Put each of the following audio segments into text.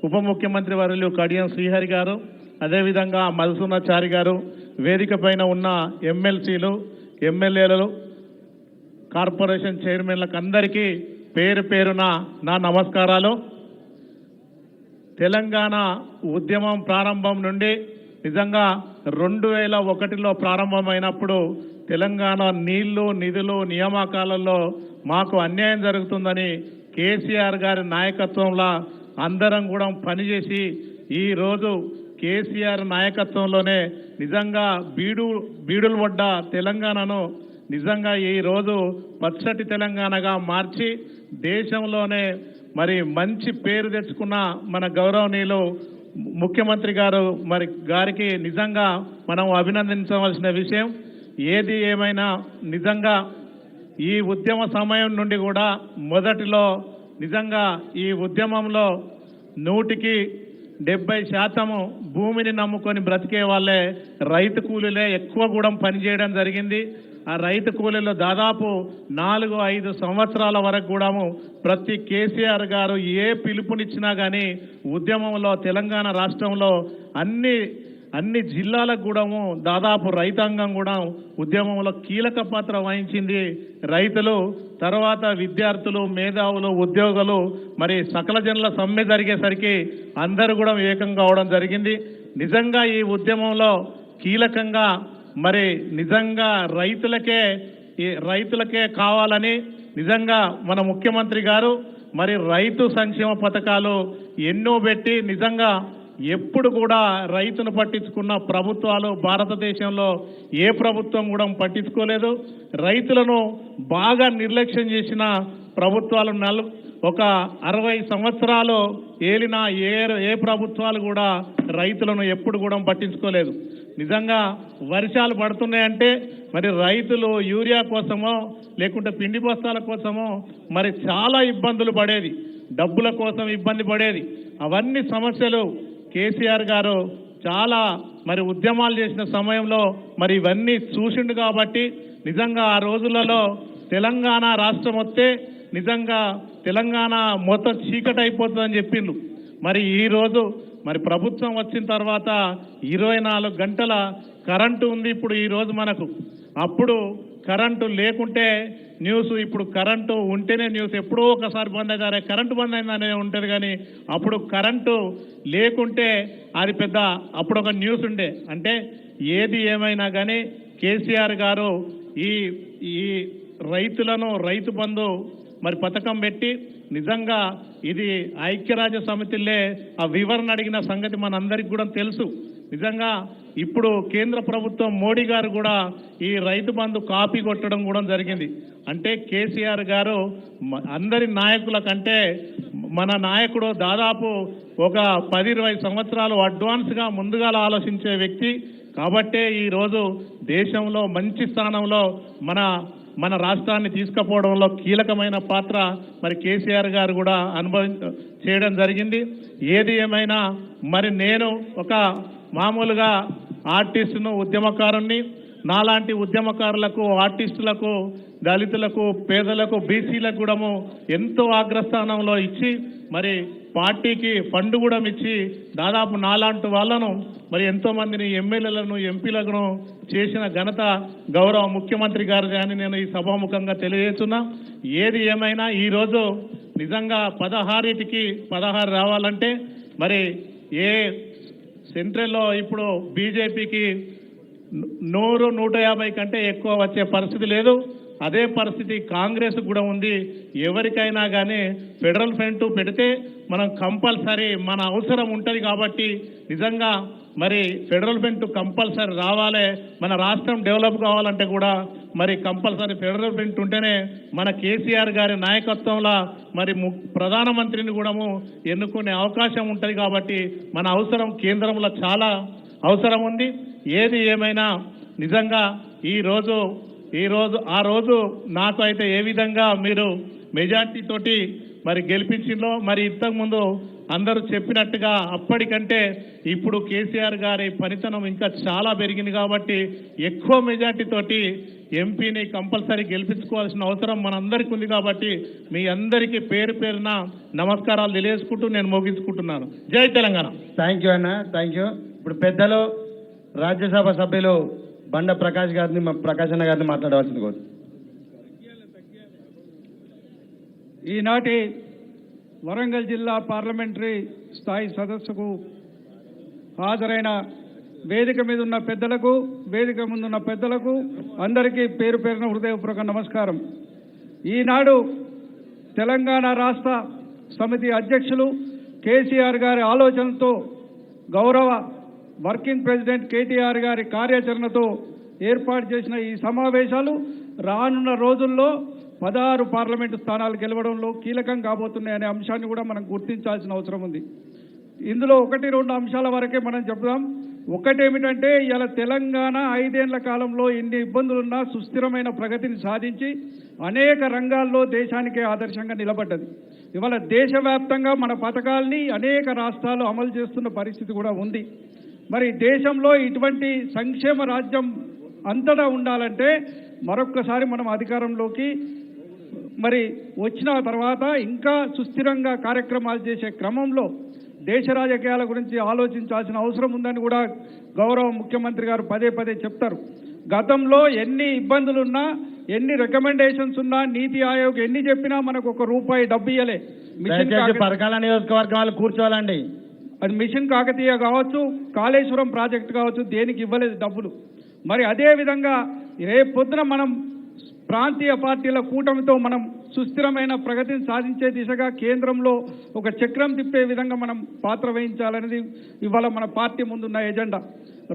ఉప ముఖ్యమంత్రి వర్యులు కడియం శ్రీహరి గారు, అదేవిధంగా మధుసూనాచారి గారు, వేదిక పైన ఉన్న ఎమ్మెల్సీలు, ఎమ్మెల్యేలు, కార్పొరేషన్ చైర్మన్లకు అందరికీ పేరు పేరున నా నమస్కారాలు. తెలంగాణ ఉద్యమం ప్రారంభం నుండి నిజంగా 2001లో ప్రారంభమైనప్పుడు తెలంగాణ నీళ్లు, నిధులు, నియామకాలలో మాకు అన్యాయం జరుగుతుందని కేసీఆర్ గారి నాయకత్వంలో అందరం కూడా పనిచేసి ఈరోజు కేసీఆర్ నాయకత్వంలోనే నిజంగా బీడులు పడ్డ తెలంగాణను నిజంగా ఈరోజు పచ్చటి తెలంగాణగా మార్చి దేశంలోనే మరి మంచి పేరు తెచ్చుకున్న మన గౌరవనీయులు ముఖ్యమంత్రి గారికి నిజంగా మనం అభినందించవలసిన విషయం. ఏది ఏమైనా నిజంగా ఈ ఉద్యమ సమయం నుండి కూడా మొదటిలో నిజంగా ఈ ఉద్యమంలో 100% భూమిని నమ్ముకొని బ్రతికే వాళ్ళే రైతు కూలీలే ఎక్కువ కూడా పనిచేయడం జరిగింది. ఆ రైతు కూలీలో దాదాపు 4-5 సంవత్సరాల వరకు కూడా ప్రతి కేసీఆర్ గారు ఏ పిలుపునిచ్చినా కానీ ఉద్యమంలో తెలంగాణ రాష్ట్రంలో అన్ని జిల్లాలకు కూడా దాదాపు రైతాంగం కూడా ఉద్యమంలో కీలక పాత్ర వహించింది. రైతులు, తర్వాత విద్యార్థులు, మేధావులు, ఉద్యోగులు, మరి సకల జనుల సమ్మె జరిగేసరికి అందరూ కూడా ఏకం కావడం జరిగింది. నిజంగా ఈ ఉద్యమంలో కీలకంగా మరి నిజంగా రైతులకే కావాలని నిజంగా మన ముఖ్యమంత్రి గారు మరి రైతు సంక్షేమ పథకాలు ఎన్నో పెట్టి నిజంగా ఎప్పుడు కూడా రైతును పట్టించుకున్న ప్రభుత్వాలు భారతదేశంలో ఏ ప్రభుత్వం కూడా పట్టించుకోలేదు. రైతులను బాగా నిర్లక్ష్యం చేసిన ప్రభుత్వాలు ఒక 60 సంవత్సరాలు ఏలిన ఏ ప్రభుత్వాలు కూడా రైతులను ఎప్పుడు కూడా పట్టించుకోలేదు. నిజంగా వర్షాలు పడుతున్నాయంటే మరి రైతులు యూరియా కోసమో లేకుంటే పిండి బస్తాల కోసమో మరి చాలా ఇబ్బందులు పడేది, డబ్బుల కోసం ఇబ్బంది పడేది. అవన్నీ సమస్యలు కేసీఆర్ గారు చాలా మరి ఉద్యమాలు చేసిన సమయంలో మరి ఇవన్నీ చూసిండు కాబట్టి నిజంగా ఆ రోజులలో తెలంగాణ రాష్ట్రం వస్తే నిజంగా తెలంగాణ మొత్తం చీకటి అయిపోతుందని చెప్పిండు. మరి ఈరోజు మరి ప్రభుత్వం వచ్చిన తర్వాత 24 గంటల కరెంటు ఉంది ఇప్పుడు ఈరోజు మనకు. అప్పుడు కరెంటు లేకుంటే న్యూస్, ఇప్పుడు కరెంటు ఉంటేనే న్యూస్. ఎప్పుడో ఒకసారి బంద్ అవుతారే కరెంటు బంద్ అయిందనే ఉంటుంది, కానీ అప్పుడు కరెంటు లేకుంటే అది పెద్ద అప్పుడు ఒక న్యూస్ ఉండే. అంటే ఏది ఏమైనా కానీ కేసీఆర్ గారు ఈ రైతులను రైతు బంధు మరి పథకం పెట్టి నిజంగా ఇది ఐక్యరాజ్య సమితిలో ఆ వివరణ అడిగిన సంగతి మనందరికీ కూడా తెలుసు. నిజంగా ఇప్పుడు కేంద్ర ప్రభుత్వం మోడీ గారు కూడా ఈ రైతు బంధు కాపీ కొట్టడం కూడా జరిగింది. అంటే కేసీఆర్ గారు అందరి నాయకుల కంటే మన నాయకుడు దాదాపు ఒక 10-20 సంవత్సరాలు అడ్వాన్స్గా ముందుగా ఆలోచించే వ్యక్తి కాబట్టే ఈరోజు దేశంలో మంచి స్థానంలో మన రాష్ట్రాన్ని తీసుకుపోవడంలో కీలకమైన పాత్ర మరి కేసీఆర్ గారు కూడా చేయడం జరిగింది. ఏది ఏమైనా మరి నేను ఒక మామూలుగా ఆర్టిస్టును, ఉద్యమకారుణ్ణి. నాలాంటి ఉద్యమకారులకు, ఆర్టిస్టులకు, దళితులకు, పేదలకు, బీసీలకు కూడా ఎంతో అగ్రస్థానంలో ఇచ్చి మరి పార్టీకి ఫండ్ కూడా ఇచ్చి దాదాపు నాలాంటి వాళ్ళను మరి ఎంతోమందిని ఎమ్మెల్యేలను, ఎంపీలను చేసిన ఘనత గౌరవ ముఖ్యమంత్రి గారు కానీ నేను ఈ సభాముఖంగా తెలియజేస్తున్నా. ఏది ఏమైనా ఈరోజు నిజంగా 16 రావాలంటే మరి సెంట్రల్లో ఇప్పుడు బీజేపీకి 100-150 కంటే ఎక్కువ వచ్చే పరిస్థితి లేదు. అదే పరిస్థితి కాంగ్రెస్ కూడా ఉంది. ఎవరికైనా కానీ ఫెడరల్ ఫ్రంట్ పెడితే మనం కంపల్సరీ మన అవసరం ఉంటుంది కాబట్టి నిజంగా మరి ఫెడరల్ ఫ్రంట్ కంపల్సరీ రావాలి. మన రాష్ట్రం డెవలప్ కావాలంటే కూడా మరి కంపల్సరీ ఫెడరల్ ఫ్రంట్ ఉంటేనే మన కేసీఆర్ గారి నాయకత్వంలో మరి ప్రధానమంత్రిని కూడా ఎన్నుకునే అవకాశం ఉంటుంది కాబట్టి మన అవసరం కేంద్రంలో చాలా అవసరం ఉంది. ఏది ఏమైనా నిజంగా ఈరోజు ఆ రోజు నాకు అయితే ఏ విధంగా మీరు మెజార్టీ తోటి మరి గెలిపించిందో మరి ఇంతకుముందు అందరూ చెప్పినట్టుగా అప్పటికంటే ఇప్పుడు కేసీఆర్ గారి పనితనం ఇంకా చాలా పెరిగింది కాబట్టి ఎక్కువ మెజార్టీ తోటి ఎంపీని కంపల్సరీ గెలిపించుకోవాల్సిన అవసరం మనందరికీ ఉంది కాబట్టి మీ అందరికీ పేరు పేరున నమస్కారాలు తెలియజేసుకుంటూ నేను ముగించుకుంటున్నాను. జై తెలంగాణ. థ్యాంక్ యూ అన్న, థ్యాంక్ యూ. ఇప్పుడు పెద్దలు రాజ్యసభ సభ్యులు బండ ప్రకాష్ అన్న గారిని మాట్లాడవలసింది కోరు. ఈనాటి వరంగల్ జిల్లా పార్లమెంటరీ స్థాయి సదస్సుకు హాజరైన వేదిక మీద ఉన్న పెద్దలకు, వేదిక ముందున్న పెద్దలకు అందరికీ పేరు పేరున హృదయపూర్వక నమస్కారం. ఈనాడు తెలంగాణ రాష్ట్ర సమితి అధ్యక్షులు కేసీఆర్ గారి ఆలోచనతో, గౌరవ వర్కింగ్ ప్రెసిడెంట్ కేటీఆర్ గారి కార్యాచరణతో ఏర్పాటు చేసిన ఈ సమావేశాలు రానున్న రోజుల్లో 16 పార్లమెంటు స్థానాలు గెలవడంలో కీలకం కాబోతున్నాయనే అంశాన్ని కూడా మనం గుర్తించాల్సిన అవసరం ఉంది. ఇందులో 1-2 అంశాల వరకే మనం చెప్దాం. ఒకటేమిటంటే, ఇలా తెలంగాణ 5 ఏళ్ల కాలంలో ఎన్ని ఇబ్బందులున్నా సుస్థిరమైన ప్రగతిని సాధించి అనేక రంగాల్లో దేశానికే ఆదర్శంగా నిలబడ్డది. ఇవాళ దేశవ్యాప్తంగా మన పథకాల్ని అనేక రాష్ట్రాలు అమలు చేస్తున్న పరిస్థితి కూడా ఉంది. మరి దేశంలో ఇటువంటి సంక్షేమ రాజ్యం అంతటా ఉండాలంటే మరొక్కసారి మనం అధికారంలోకి మరి వచ్చిన తర్వాత ఇంకా సుస్థిరంగా కార్యక్రమాలు చేసే క్రమంలో దేశ రాజకీయాల గురించి ఆలోచించాల్సిన అవసరం ఉందని కూడా గౌరవ ముఖ్యమంత్రి గారు పదే పదే చెప్తారు. గతంలో ఎన్ని ఇబ్బందులున్నా, ఎన్ని రికమెండేషన్స్ ఉన్నా, నీతి ఆయోగ్ ఎన్ని చెప్పినా మనకు ₹1 డబ్బు ఇయ్యలే. పరకాల నియోజకవర్గం వాళ్ళు కూర్చోవాలండి. అది మిషన్ కాకతీయ కావచ్చు, కాళేశ్వరం ప్రాజెక్టు కావచ్చు, దేనికి ఇవ్వలేదు డబ్బులు. మరి అదే విధంగా రేపు పొద్దున మనం ప్రాంతీయ పార్టీల కూటమితో మనం సుస్థిరమైన ప్రగతిని సాధించే దిశగా కేంద్రంలో ఒక చక్రం తిప్పే విధంగా మనం పాత్ర వహించాలనేది ఇవాళ మన పార్టీ ముందున్న ఎజెండా.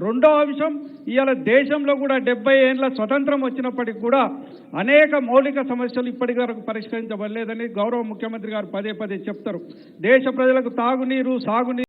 రెండో అంశం, ఇవాళ దేశంలో కూడా 70 ఏళ్ల స్వతంత్రం వచ్చినప్పటికీ కూడా అనేక మౌలిక సమస్యలు ఇప్పటి వరకు పరిష్కరించబడలేదని గౌరవ ముఖ్యమంత్రి గారు పదే పదే చెప్తారు. దేశ ప్రజలకు తాగునీరు, సాగునీరు